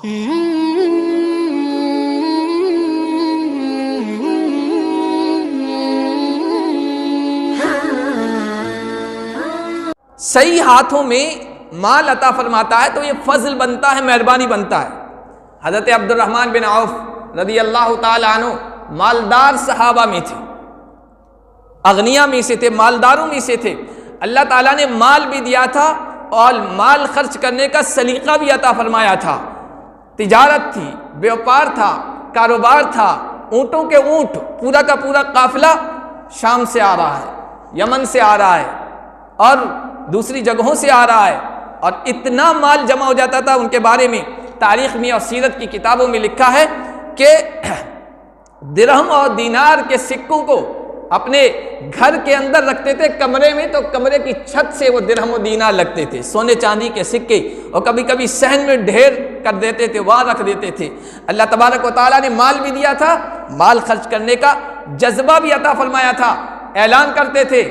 صحیح ہاتھوں میں مال عطا فرماتا ہے تو یہ فضل بنتا ہے، مہربانی بنتا ہے۔ حضرت عبد الرحمن بن عوف رضی اللہ تعالی عنہ مالدار صحابہ میں تھے، اغنیا میں سے تھے، مالداروں میں سے تھے۔ اللہ تعالیٰ نے مال بھی دیا تھا اور مال خرچ کرنے کا سلیقہ بھی عطا فرمایا تھا۔ تجارت تھی، بیوپار تھا، کاروبار تھا، اونٹوں کے اونٹ، پورا کا پورا قافلہ شام سے آ رہا ہے، یمن سے آ رہا ہے اور دوسری جگہوں سے آ رہا ہے، اور اتنا مال جمع ہو جاتا تھا۔ ان کے بارے میں تاریخ میں اور سیرت کی کتابوں میں لکھا ہے کہ درہم اور دینار کے سکوں کو اپنے گھر کے اندر رکھتے تھے کمرے میں، تو کمرے کی چھت سے وہ درہم و دینار لگتے تھے، سونے چاندی کے سکے، اور کبھی کبھی صحن میں ڈھیر کر دیتے تھے، وہاں رکھ دیتے تھے۔ اللہ تبارک و تعالیٰ نے مال بھی دیا تھا، مال خرچ کرنے کا جذبہ بھی عطا فرمایا تھا۔ اعلان کرتے تھے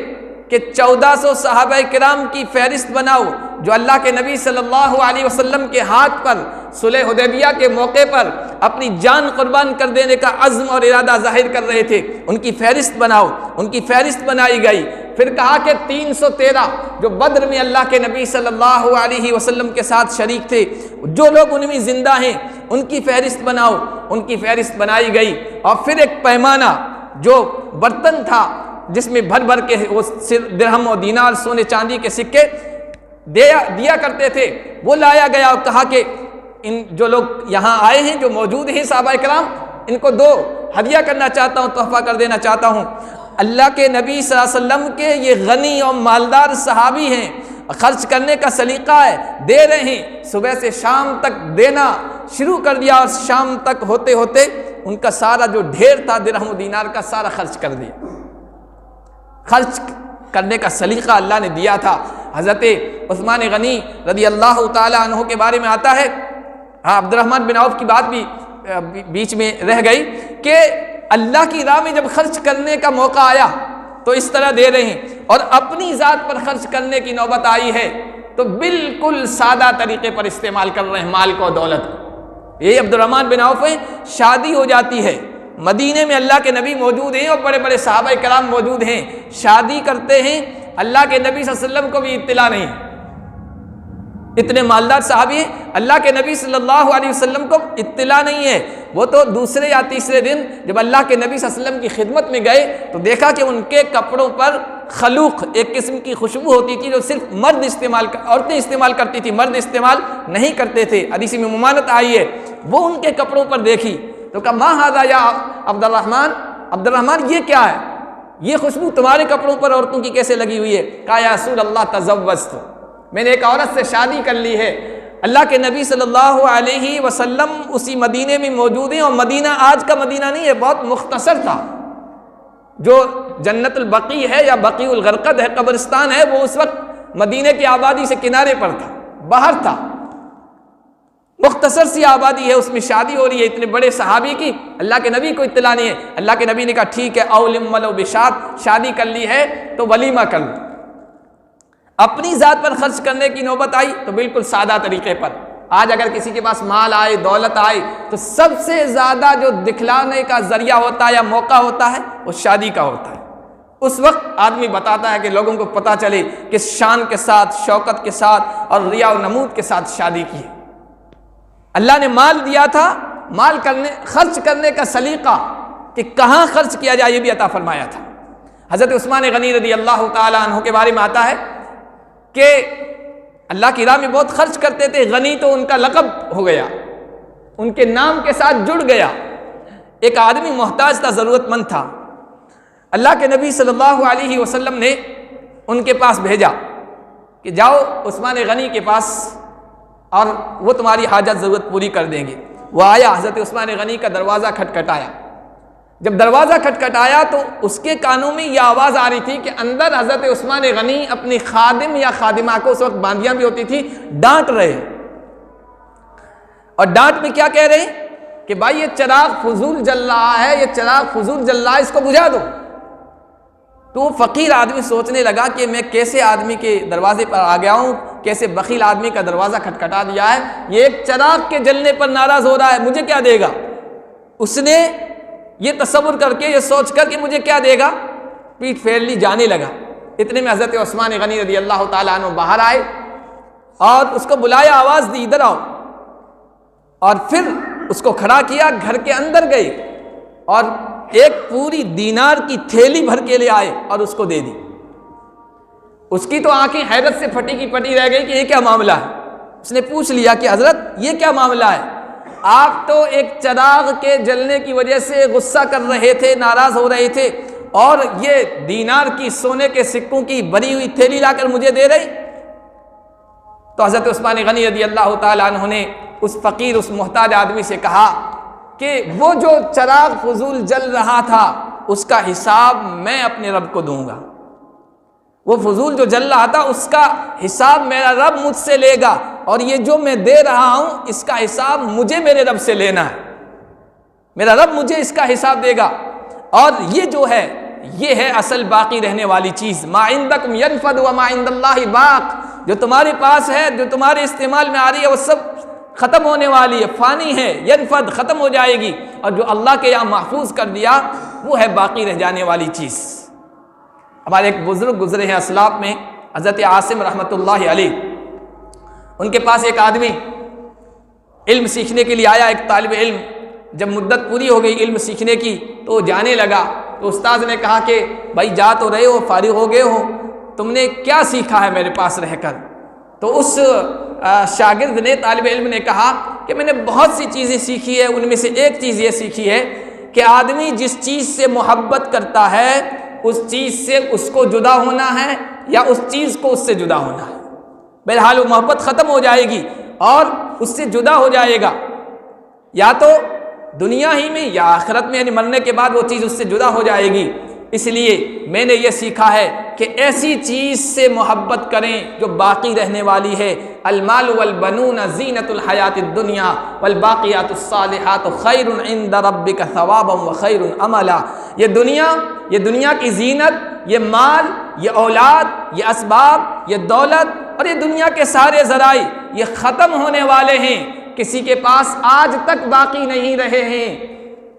کہ 1400 صحابہ کرام کی فہرست بناؤ جو اللہ کے نبی صلی اللہ علیہ وسلم کے ہاتھ پر صلح حدیبیہ کے موقع پر اپنی جان قربان کر دینے کا عزم اور ارادہ ظاہر کر رہے تھے، ان کی فہرست بناؤ۔ ان کی فہرست بنائی گئی۔ پھر کہا کہ 313 جو بدر میں اللہ کے نبی صلی اللہ علیہ وسلم کے ساتھ شریک تھے، جو لوگ ان میں زندہ ہیں، ان کی فہرست بناؤ۔ ان کی فہرست بنائی گئی، اور پھر ایک پیمانہ جو برتن تھا جس میں بھر بھر کے وہ درہم و دینار، سونے چاندی کے سکے دیا کرتے تھے، وہ لایا گیا اور کہا کہ ان جو لوگ یہاں آئے ہیں، جو موجود ہیں صحابہ کرام، ان کو دو، ہدیہ کرنا چاہتا ہوں، تحفہ کر دینا چاہتا ہوں۔ اللہ کے نبی صلی اللہ علیہ وسلم کے یہ غنی اور مالدار صحابی ہیں، خرچ کرنے کا سلیقہ ہے، دے رہے ہیں۔ صبح سے شام تک دینا شروع کر دیا، اور شام تک ہوتے ہوتے ان کا سارا جو ڈھیر تھا درہم و دینار کا سارا خرچ کر دیا۔ خرچ کرنے کا سلیقہ اللہ نے دیا تھا۔ حضرت عثمان غنی رضی اللہ تعالی عنہ کے بارے میں آتا ہے، عبد الرحمن بن عوف کی بات بھی بیچ میں رہ گئی، کہ اللہ کی راہ میں جب خرچ کرنے کا موقع آیا تو اس طرح دے رہے ہیں، اور اپنی ذات پر خرچ کرنے کی نوبت آئی ہے تو بالکل سادہ طریقے پر استعمال کر رہے ہیں مال کو، دولت کو۔ یہ عبد الرحمن بن عوف ہے، شادی ہو جاتی ہے، مدینے میں اللہ کے نبی موجود ہیں اور بڑے بڑے صحابہ کرام موجود ہیں، شادی کرتے ہیں، اللہ کے نبی صلی اللہ علیہ وسلم کو بھی اطلاع نہیں، اتنے مالدار صحابی ہیں، اللہ کے نبی صلی اللہ علیہ وسلم کو اطلاع نہیں ہے۔ وہ تو دوسرے یا تیسرے دن جب اللہ کے نبی صلی اللہ علیہ وسلم کی خدمت میں گئے تو دیکھا کہ ان کے کپڑوں پر خلوق، ایک قسم کی خوشبو ہوتی تھی جو صرف مرد عورتیں استعمال کرتی تھی، مرد استعمال نہیں کرتے تھے، حدیث میں ممانعت آئی ہے۔ وہ ان کے کپڑوں پر دیکھی تو کہا ما ھذا یا عبد الرحمن، یہ کیا ہے؟ یہ خوشبو تمہارے کپڑوں پر عورتوں کی کیسے لگی ہوئی ہے؟ کہا یا رسول اللہ تزوجت، میں نے ایک عورت سے شادی کر لی ہے۔ اللہ کے نبی صلی اللہ علیہ وسلم اسی مدینے میں موجود ہیں، اور مدینہ آج کا مدینہ نہیں ہے، بہت مختصر تھا۔ جو جنت البقیع ہے یا بقیع الغرقد ہے، قبرستان ہے، وہ اس وقت مدینے کی آبادی سے کنارے پر تھا، باہر تھا، مختصر سی آبادی ہے، اس میں شادی ہو رہی ہے اتنے بڑے صحابی کی، اللہ کے نبی کو اطلاع نہیں ہے۔ اللہ کے نبی نے کہا ٹھیک ہے، اولم ولو بشات، شادی کر لی ہے تو ولیمہ کر لو۔ اپنی ذات پر خرچ کرنے کی نوبت آئی تو بالکل سادہ طریقے پر۔ آج اگر کسی کے پاس مال آئے، دولت آئے، تو سب سے زیادہ جو دکھلانے کا ذریعہ ہوتا ہے یا موقع ہوتا ہے وہ شادی کا ہوتا ہے۔ اس وقت آدمی بتاتا ہے کہ لوگوں کو پتہ چلے کہ شان کے ساتھ، شوکت کے ساتھ اور ریا و نمود کے ساتھ شادی کی ہے۔ اللہ نے مال دیا تھا، خرچ کرنے کا سلیقہ کہ کہاں خرچ کیا جائے یہ بھی عطا فرمایا تھا۔ حضرت عثمان غنی رضی اللہ تعالی عنہ کے بارے میں آتا ہے کہ اللہ کی راہ میں بہت خرچ کرتے تھے، غنی تو ان کا لقب ہو گیا، ان کے نام کے ساتھ جڑ گیا۔ ایک آدمی محتاج تھا، ضرورت مند تھا، اللہ کے نبی صلی اللہ علیہ وسلم نے ان کے پاس بھیجا کہ جاؤ عثمان غنی کے پاس اور وہ تمہاری حاجت ضرورت پوری کر دیں گے۔ وہ آیا، حضرت عثمان غنی کا دروازہ کھٹکھٹایا۔ جب دروازہ کھٹکھٹایا تو اس کے کانوں میں یہ آواز آ رہی تھی کہ اندر حضرت عثمان غنی اپنی خادم یا خادمہ کو، اس وقت باندیاں بھی ہوتی تھی، ڈانٹ رہے ہیں۔ اور ڈانٹ میں کیا کہہ رہے ہیں کہ بھائی یہ چراغ فضول جل رہا ہے، یہ چراغ فضول جل رہا ہے، اس کو بجھا دو۔ تو وہ فقیر آدمی سوچنے لگا کہ میں کیسے آدمی کے دروازے پر آ گیا ہوں، کیسے بخیل آدمی کا دروازہ کھٹکھٹا دیا ہے، یہ ایک چراغ کے جلنے پر ناراض ہو رہا ہے، مجھے کیا دے گا؟ اس نے یہ تصور کر کے، یہ سوچ کر کہ مجھے کیا دے گا، پیٹھ پھیر لی، جانے لگا۔ اتنے میں حضرت عثمان غنی رضی اللہ تعالیٰ عنہ باہر آئے اور اس کو بلایا، آواز دی ادھر آؤ، اور پھر اس کو کھڑا کیا، گھر کے اندر گئے اور ایک پوری دینار کی تھیلی بھر کے لے آئے اور اس کو دے دی۔ اس کی تو آنکھیں حیرت سے پھٹی کی پھٹی رہ گئی کہ یہ کیا معاملہ ہے۔ اس نے پوچھ لیا کہ حضرت یہ کیا معاملہ ہے؟ آپ تو ایک چراغ کے جلنے کی وجہ سے غصہ کر رہے تھے، ناراض ہو رہے تھے، اور یہ دینار کی سونے کے سکوں کی بھری ہوئی تھیلی لا کر مجھے دے رہی۔ تو حضرت عثمان غنی رضی اللہ تعالیٰ عنہ نے اس فقیر، اس محتاج آدمی سے کہا کہ وہ جو چراغ فضول جل رہا تھا اس کا حساب میں اپنے رب کو دوں گا، وہ فضول جو جل رہا تھا اس کا حساب میرا رب مجھ سے لے گا، اور یہ جو میں دے رہا ہوں اس کا حساب مجھے میرے رب سے لینا ہے، میرا رب مجھے اس کا حساب دے گا۔ اور یہ جو ہے یہ ہے اصل باقی رہنے والی چیز، ما عندکم ینفد وما عند اللہ باق، جو تمہارے پاس ہے، جو تمہارے استعمال میں آ رہی ہے وہ سب ختم ہونے والی ہے، فانی ہے، ینفد، ختم ہو جائے گی، اور جو اللہ کے یہاں محفوظ کر دیا وہ ہے باقی رہ جانے والی چیز۔ ہمارے ایک بزرگ گزرے ہیں اسلاف میں، حضرت عاصم رحمۃ اللہ علیہ، ان کے پاس ایک آدمی علم سیکھنے کے لیے آیا، ایک طالب علم، جب مدت پوری ہو گئی علم سیکھنے کی تو وہ جانے لگا، تو استاذ نے کہا کہ بھائی جا تو رہے ہو، فارغ ہو گئے ہو، تم نے کیا سیکھا ہے میرے پاس رہ کر؟ تو اس شاگرد نے، طالب علم نے کہا کہ میں نے بہت سی چیزیں سیکھی ہے، ان میں سے ایک چیز یہ سیکھی ہے کہ آدمی جس چیز سے محبت کرتا ہے اس چیز سے اس کو جدا ہونا ہے، یا اس چیز کو اس سے جدا ہونا ہے۔ بہرحال وہ محبت ختم ہو جائے گی اور اس سے جدا ہو جائے گا، یا تو دنیا ہی میں یا آخرت میں، یعنی مرنے کے بعد وہ چیز اس سے جدا ہو جائے گی۔ اس لیے میں نے یہ سیکھا ہے کہ ایسی چیز سے محبت کریں جو باقی رہنے والی ہے۔ المال والبنون زینت الحیات الدنیا والباقیات الصالحات خیر عند ربک ثوابا وخیر عملا۔ یہ دنیا کی زینت، یہ مال، یہ اولاد، یہ اسباب، یہ دولت اور یہ دنیا کے سارے ذرائع یہ ختم ہونے والے ہیں، کسی کے پاس آج تک باقی نہیں رہے ہیں۔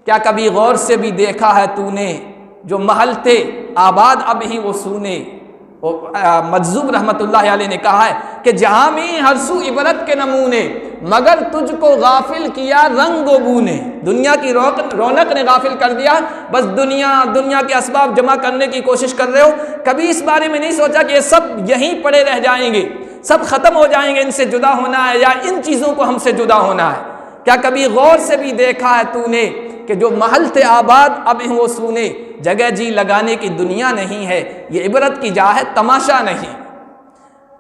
کیا کبھی غور سے بھی دیکھا ہے تو نے، جو محل تھے آباد اب ہی وہ سونے۔ مجذوب رحمت اللہ علیہ نے کہا ہے کہ جہاں میں ہر سو عبرت کے نمونے، مگر تجھ کو غافل کیا رنگ و بو نے۔ دنیا کی رونق نے غافل کر دیا، بس دنیا کے اسباب جمع کرنے کی کوشش کر رہے ہو، کبھی اس بارے میں نہیں سوچا کہ یہ سب یہیں پڑے رہ جائیں گے، سب ختم ہو جائیں گے، ان سے جدا ہونا ہے یا ان چیزوں کو ہم سے جدا ہونا ہے۔ کیا کبھی غور سے بھی دیکھا ہے تو نے کہ جو محل تھے آباد اب وہ سونے، جگہ جی لگانے کی دنیا نہیں ہے، یہ عبرت کی جا ہے، تماشا نہیں۔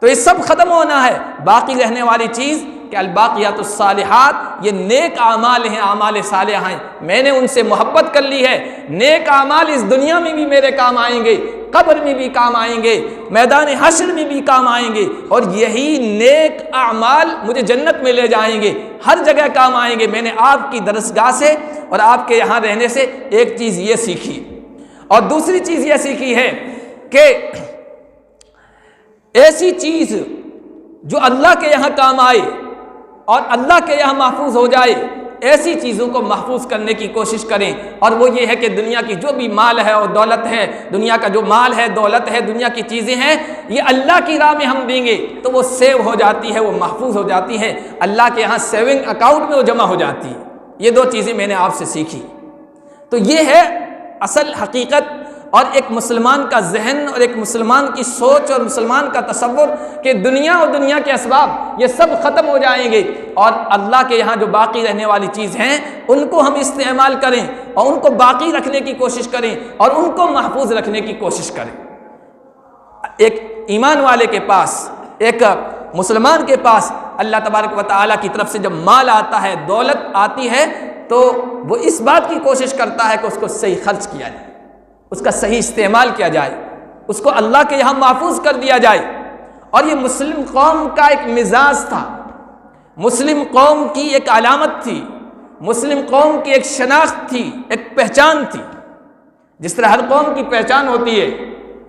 تو یہ سب ختم ہونا ہے، باقی رہنے والی چیز کہ الباقیات الصالحات، یہ نیک اعمال ہیں، اعمال صالحہ ہیں، میں نے ان سے محبت کر لی ہے۔ نیک اعمال اس دنیا میں بھی میرے کام آئیں گے، قبر میں بھی کام آئیں گے، میدان حشر میں بھی کام آئیں گے، اور یہی نیک اعمال مجھے جنت میں لے جائیں گے، ہر جگہ کام آئیں گے۔ میں نے آپ کی درسگاہ سے اور آپ کے یہاں رہنے سے ایک چیز یہ سیکھی، اور دوسری چیز یہ سیکھی ہے کہ ایسی چیز جو اللہ کے یہاں کام آئے اور اللہ کے یہاں محفوظ ہو جائے، ایسی چیزوں کو محفوظ کرنے کی کوشش کریں۔ اور وہ یہ ہے کہ دنیا کی جو بھی مال ہے اور دولت ہے، دنیا کا جو مال ہے، دولت ہے، دنیا کی چیزیں ہیں، یہ اللہ کی راہ میں ہم دیں گے تو وہ سیو ہو جاتی ہے، وہ محفوظ ہو جاتی ہے، اللہ کے یہاں سیونگ اکاؤنٹ میں وہ جمع ہو جاتی ہے۔ یہ دو چیزیں میں نے آپ سے سیکھی۔ تو یہ ہے اصل حقیقت، اور ایک مسلمان کا ذہن اور ایک مسلمان کی سوچ اور مسلمان کا تصور کہ دنیا اور دنیا کے اسباب یہ سب ختم ہو جائیں گے، اور اللہ کے یہاں جو باقی رہنے والی چیز ہیں ان کو ہم استعمال کریں اور ان کو باقی رکھنے کی کوشش کریں اور ان کو محفوظ رکھنے کی کوشش کریں۔ ایک ایمان والے کے پاس، ایک مسلمان کے پاس اللہ تبارک و تعالیٰ کی طرف سے جب مال آتا ہے، دولت آتی ہے، تو وہ اس بات کی کوشش کرتا ہے کہ اس کو صحیح خرچ کیا جائے، اس کا صحیح استعمال کیا جائے، اس کو اللہ کے یہاں محفوظ کر دیا جائے۔ اور یہ مسلم قوم کا ایک مزاج تھا، مسلم قوم کی ایک علامت تھی، مسلم قوم کی ایک شناخت تھی، ایک پہچان تھی۔ جس طرح ہر قوم کی پہچان ہوتی ہے،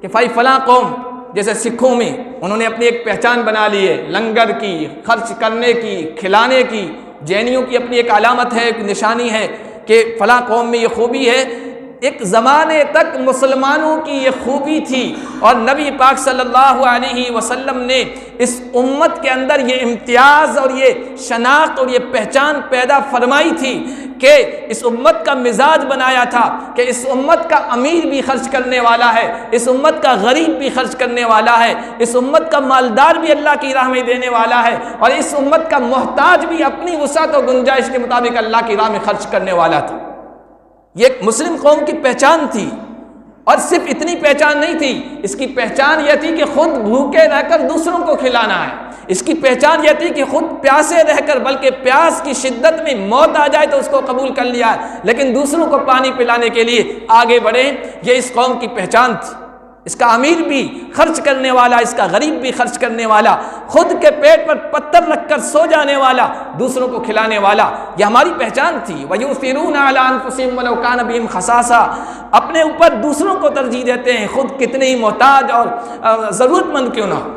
کہ بھائی فلاں قوم جیسے سکھوں میں انہوں نے اپنی ایک پہچان بنا لی ہے لنگر کی، خرچ کرنے کی، کھلانے کی، جینیوں کی اپنی ایک علامت ہے، ایک نشانی ہے کہ فلاں قوم میں یہ خوبی ہے۔ ایک زمانے تک مسلمانوں کی یہ خوبی تھی اور نبی پاک صلی اللہ علیہ وسلم نے اس امت کے اندر یہ امتیاز اور یہ شناخت اور یہ پہچان پیدا فرمائی تھی کہ اس امت کا مزاج بنایا تھا کہ اس امت کا امیر بھی خرچ کرنے والا ہے، اس امت کا غریب بھی خرچ کرنے والا ہے، اس امت کا مالدار بھی اللہ کی راہ میں دینے والا ہے، اور اس امت کا محتاج بھی اپنی وسعت و گنجائش کے مطابق اللہ کی راہ میں خرچ کرنے والا تھا۔ یہ ایک مسلم قوم کی پہچان تھی، اور صرف اتنی پہچان نہیں تھی، اس کی پہچان یہ تھی کہ خود بھوکے رہ کر دوسروں کو کھلانا ہے، اس کی پہچان یہ تھی کہ خود پیاسے رہ کر، بلکہ پیاس کی شدت میں موت آ جائے تو اس کو قبول کر لیا ہے، لیکن دوسروں کو پانی پلانے کے لیے آگے بڑھے۔ یہ اس قوم کی پہچان تھی۔ اس کا امیر بھی خرچ کرنے والا، اس کا غریب بھی خرچ کرنے والا، خود کے پیٹ پر پتھر رکھ کر سو جانے والا، دوسروں کو کھلانے والا، یہ ہماری پہچان تھی۔ وَيُؤْثِرُونَ عَلَىٰ أَنفُسِهِمْ وَلَوْ كَانَ بِهِمْ خَصَاصَةٌ، اپنے اوپر دوسروں کو ترجیح دیتے ہیں، خود کتنے ہی محتاج اور ضرورت مند کیوں نہ ہو۔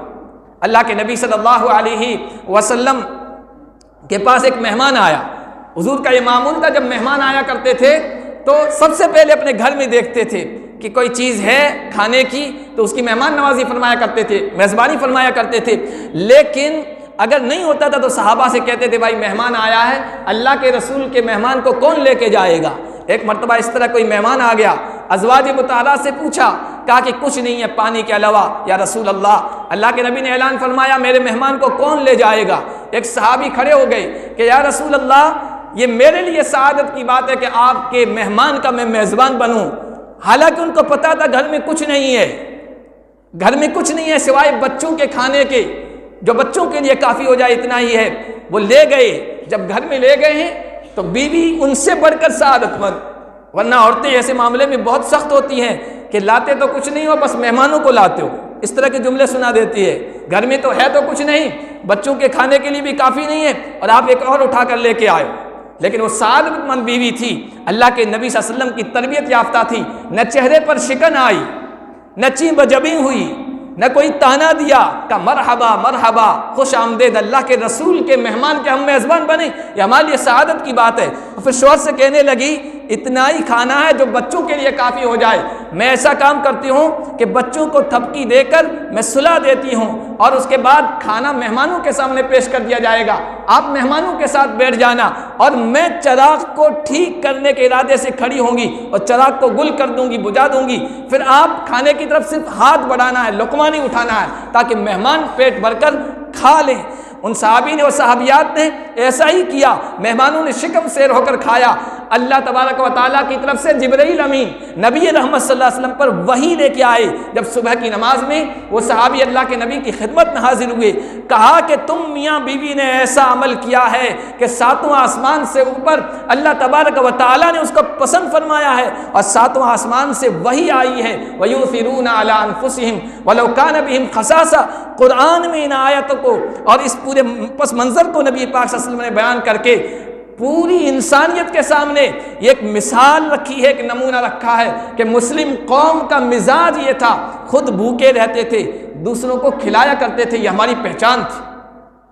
اللہ کے نبی صلی اللہ علیہ وسلم کے پاس ایک مہمان آیا۔ حضور کا یہ معمول تھا، جب مہمان آیا کرتے تھے تو سب سے پہلے اپنے گھر میں دیکھتے تھے کہ کوئی چیز ہے کھانے کی تو اس کی مہمان نوازی فرمایا کرتے تھے، میزبانی فرمایا کرتے تھے، لیکن اگر نہیں ہوتا تھا تو صحابہ سے کہتے تھے بھائی مہمان آیا ہے، اللہ کے رسول کے مہمان کو کون لے کے جائے گا؟ ایک مرتبہ اس طرح کوئی مہمان آ گیا، ازواج مطہرات سے پوچھا، کہا کہ کچھ نہیں ہے پانی کے علاوہ یا رسول اللہ۔ اللہ کے نبی نے اعلان فرمایا میرے مہمان کو کون لے جائے گا؟ ایک صحابی کھڑے ہو گئے کہ یا رسول اللہ، یہ میرے لیے سعادت کی بات ہے کہ آپ کے مہمان کا میں میزبان بنوں۔ حالانکہ ان کو پتا تھا گھر میں کچھ نہیں ہے، گھر میں کچھ نہیں ہے سوائے بچوں کے کھانے کے، جو بچوں کے لیے کافی ہو جائے اتنا ہی ہے۔ وہ لے گئے، جب گھر میں لے گئے ہیں تو بیوی ان سے بڑھ کر سعادت مند، ورنہ عورتیں ایسے معاملے میں بہت سخت ہوتی ہیں کہ لاتے تو کچھ نہیں ہو، بس مہمانوں کو لاتے ہو، اس طرح کے جملے سنا دیتی ہے۔ گھر میں تو ہے تو کچھ نہیں، بچوں کے کھانے کے لیے بھی کافی نہیں ہے، اور آپ ایک اور اٹھا کر لے کے آئے۔ لیکن وہ سعادت مند بیوی تھی، اللہ کے نبی صلی اللہ علیہ وسلم کی تربیت یافتہ تھی، نہ چہرے پر شکن آئی، نہ چین بجبیں ہوئی، نہ کوئی تانا دیا کہ مرحبا مرحبا، خوش آمدید، اللہ کے رسول کے مہمان کے ہم میزبان بنے، یہ ہمارے لیے سعادت کی بات ہے۔ اور پھر شوہر سے کہنے لگی اتنا ہی کھانا ہے جو بچوں کے لیے کافی ہو جائے، میں ایسا کام کرتی ہوں کہ بچوں کو تھپکی دے کر میں سلا دیتی ہوں، اور اس کے بعد کھانا مہمانوں کے سامنے پیش کر دیا جائے گا، آپ مہمانوں کے ساتھ بیٹھ جانا، اور میں چراغ کو ٹھیک کرنے کے ارادے سے کھڑی ہوں گی اور چراغ کو گل کر دوں گی، بجھا دوں گی، پھر آپ کھانے کی طرف صرف ہاتھ بڑھانا ہے، لقمہ نہیں اٹھانا ہے، تاکہ مہمان پیٹ بھر کر کھا لیں۔ ان صحابی نے اور صحابیات نے ایسا ہی کیا، مہمانوں نے شکم سیر ہو کر کھایا۔ اللہ تبارک و تعالیٰ کی طرف سے جبرائیل امین نبی رحمت صلی اللہ علیہ وسلم پر وحی لے کے آئے۔ جب صبح کی نماز میں وہ صحابی اللہ کے نبی کی خدمت میں حاضر ہوئے، کہا کہ تم میاں بیوی نے ایسا عمل کیا ہے کہ ساتواں آسمان سے اوپر اللہ تبارک و تعالیٰ نے اس کو پسند فرمایا ہے، اور ساتواں آسمان سے وحی آئی ہے، وَيُؤْثِرُونَ عَلَىٰ أَنفُسِهِمْ وَلَوْ كَانَ بِهِمْ خَصَاصَةٌ۔ قرآن میں ان آیتوں کو اور اس پورے پس منظر کو نبی پاک صلی اللہ علیہ وسلم نے بیان کر کے پوری انسانیت کے سامنے یہ ایک مثال رکھی ہے، ایک نمونہ رکھا ہے کہ مسلم قوم کا مزاج یہ تھا، خود بھوکے رہتے تھے، دوسروں کو کھلایا کرتے تھے، یہ ہماری پہچان تھی۔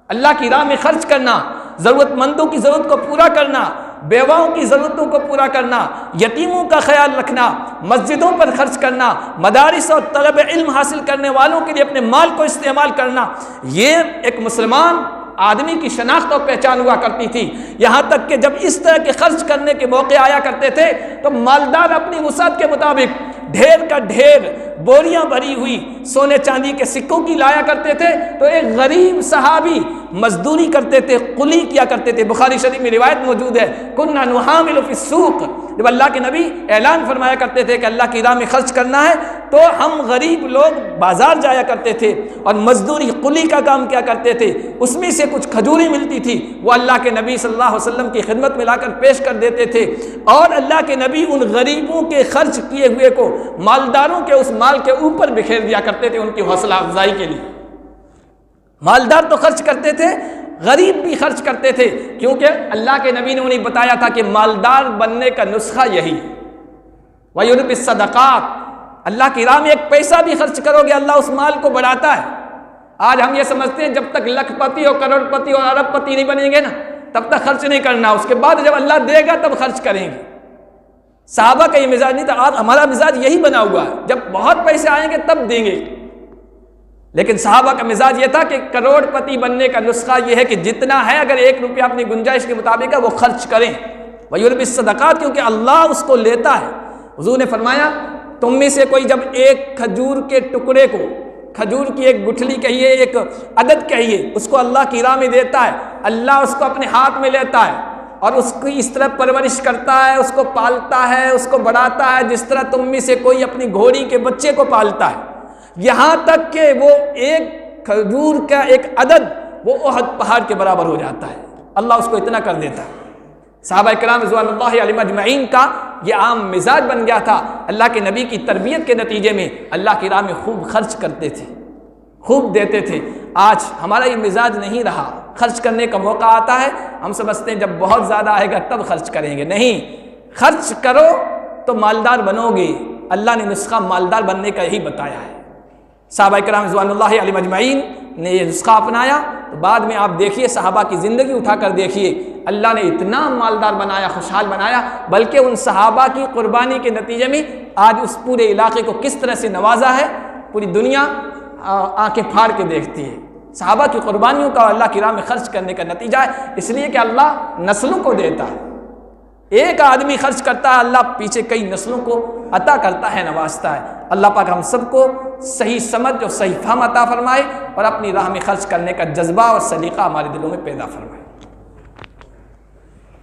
اللہ کی راہ میں خرچ کرنا، ضرورت مندوں کی ضرورت کو پورا کرنا، بیواؤں کی ضرورتوں کو پورا کرنا، یتیموں کا خیال رکھنا، مسجدوں پر خرچ کرنا، مدارس اور طلب علم حاصل کرنے والوں کے لیے اپنے مال کو استعمال کرنا، یہ ایک مسلمان آدمی کی شناخت اور پہچان ہوا کرتی تھی۔ یہاں تک کہ جب اس طرح کے خرچ کرنے کے موقع آیا کرتے تھے تو مالدار اپنی وسعت کے مطابق ڈھیر کا ڈھیر بوریاں بھری ہوئی سونے چاندی کے سکوں کی لایا کرتے تھے، تو ایک غریب صحابی مزدوری کرتے تھے، قلی کیا کرتے تھے۔ بخاری شریف میں روایت موجود ہے، کنا نحامل فی السوق، جب اللہ کے نبی اعلان فرمایا کرتے تھے کہ اللہ کی راہ میں خرچ کرنا ہے تو ہم غریب لوگ بازار جایا کرتے تھے اور مزدوری قلی کا کام کیا کرتے تھے، اس میں سے کچھ کھجوری ملتی تھی وہ اللہ کے نبی صلی اللہ علیہ وسلم کی خدمت میں لا کر پیش کر دیتے تھے، اور اللہ کے نبی ان غریبوں کے خرچ کیے ہوئے کو مالداروں کے اس مال کے اوپر بکھیر دیا کرتے تھے ان کی حوصلہ افزائی کے لیے۔ مالدار تو خرچ کرتے تھے، غریب بھی خرچ کرتے تھے، کیونکہ اللہ کے نبی نے انہیں بتایا تھا کہ مالدار بننے کا نسخہ یہی ہے۔ وَيُرْبِ الصَّدَقَاتِ، اللہ کی راہ میں ایک پیسہ بھی خرچ کرو گے اللہ اس مال کو بڑھاتا ہے۔ آج ہم یہ سمجھتے ہیں جب تک لاکھ پتی اور کروڑ پتی اور ارب پتی نہیں بنیں گے نا تب تک خرچ نہیں کرنا، اس کے بعد جب اللہ دے گا تب خرچ کریں گے۔ صحابہ کا یہ مزاج نہیں تھا، آج ہمارا مزاج یہی بنا ہوا ہے، جب بہت پیسے آئیں گے تب دیں گے۔ لیکن صحابہ کا مزاج یہ تھا کہ کروڑ پتی بننے کا نسخہ یہ ہے کہ جتنا ہے اگر 1 روپیہ اپنی گنجائش کے مطابق ہے وہ خرچ کریں، وَيُرْبِ الصَّدَقَاتِ، کیونکہ اللہ اس کو لیتا ہے۔ حضور نے فرمایا تم میں سے کوئی جب ایک کھجور کے ٹکڑے کو، کھجور کی ایک گٹھلی کہیے، ایک عدد کہیے، اس کو اللہ کی راہ میں دیتا ہے، اللہ اس کو اپنے ہاتھ میں لیتا ہے اور اس کی اس طرح پرورش کرتا ہے، اس کو پالتا ہے، اس کو بڑھاتا ہے جس طرح تم میں سے کوئی اپنی گھوڑی کے بچے کو پالتا ہے، یہاں تک کہ وہ ایک کھجور کا ایک عدد وہ احد پہاڑ کے برابر ہو جاتا ہے، اللہ اس کو اتنا کر دیتا ہے۔ صحابہ کرام رضوان اللہ علیہم اجمعین کا یہ عام مزاج بن گیا تھا، اللہ کے نبی کی تربیت کے نتیجے میں اللہ کی راہ میں خوب خرچ کرتے تھے، خوب دیتے تھے۔ آج ہمارا یہ مزاج نہیں رہا، خرچ کرنے کا موقع آتا ہے ہم سمجھتے ہیں جب بہت زیادہ آئے گا تب خرچ کریں گے، نہیں، خرچ کرو تو مالدار بنو گے، اللہ نے نسخہ مالدار بننے کا یہی بتایا ہے۔ صحابہ کرام رضوان اللہ علیہم اجمعین نے یہ نسخہ اپنایا تو بعد میں آپ دیکھیے صحابہ کی زندگی اٹھا کر دیکھیے، اللہ نے اتنا مالدار بنایا، خوشحال بنایا، بلکہ ان صحابہ کی قربانی کے نتیجے میں آج اس پورے علاقے کو کس طرح سے نوازا ہے، پوری دنیا آنکھیں پھاڑ کے دیکھتی ہے۔ صحابہ کی قربانیوں کا اللہ کی راہ میں خرچ کرنے کا نتیجہ ہے، اس لیے کہ اللہ نسلوں کو دیتا ہے، ایک آدمی خرچ کرتا ہے اللہ پیچھے کئی نسلوں کو عطا کرتا ہے، نوازتا ہے۔ اللہ پاک ہم سب کو صحیح سمجھ اور صحیح فہم عطا فرمائے اور اپنی راہ میں خرچ کرنے کا جذبہ اور سلیقہ ہمارے دلوں میں پیدا فرمائے۔